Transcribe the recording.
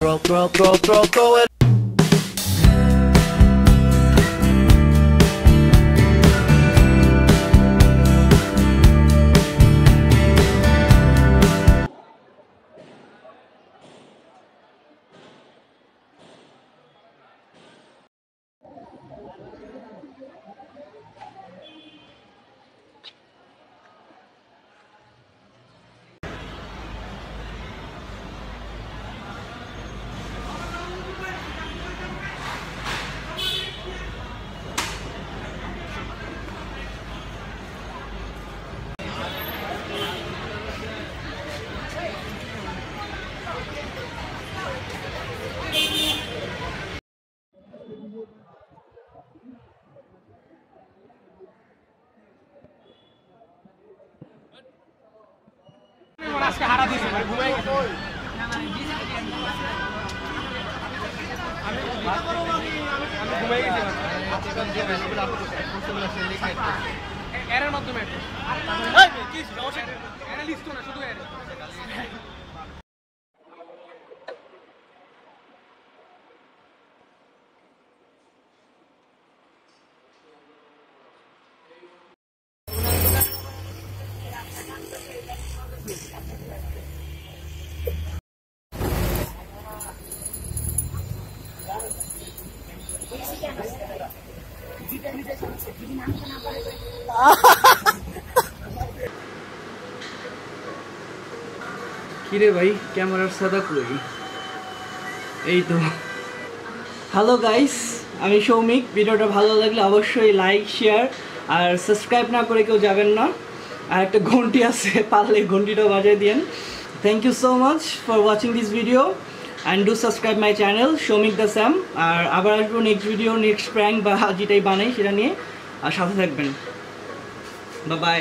throw it. কিরে ভাই ক্যামেরার সাদা কই এই তো হ্যালো গাইস আমি সৌমিক ভিডিওটা ভালো লাগলে অবশ্যই লাইক শেয়ার আর সাবস্ক্রাইব না করে কেউ যাবেন না আর একটা ঘন্টি আছে পারলে ঘন্টিটা বাজিয়ে দিন thank you so much for watching this video and do subscribe my channel Soumik the Sam আর আবার আসবো নেক্সট ভিডিও নেক্সট প্র্যাঙ্ক বা যেটাই বানাই সেটা নিয়ে আর সাথে থাকবেন বাই বাই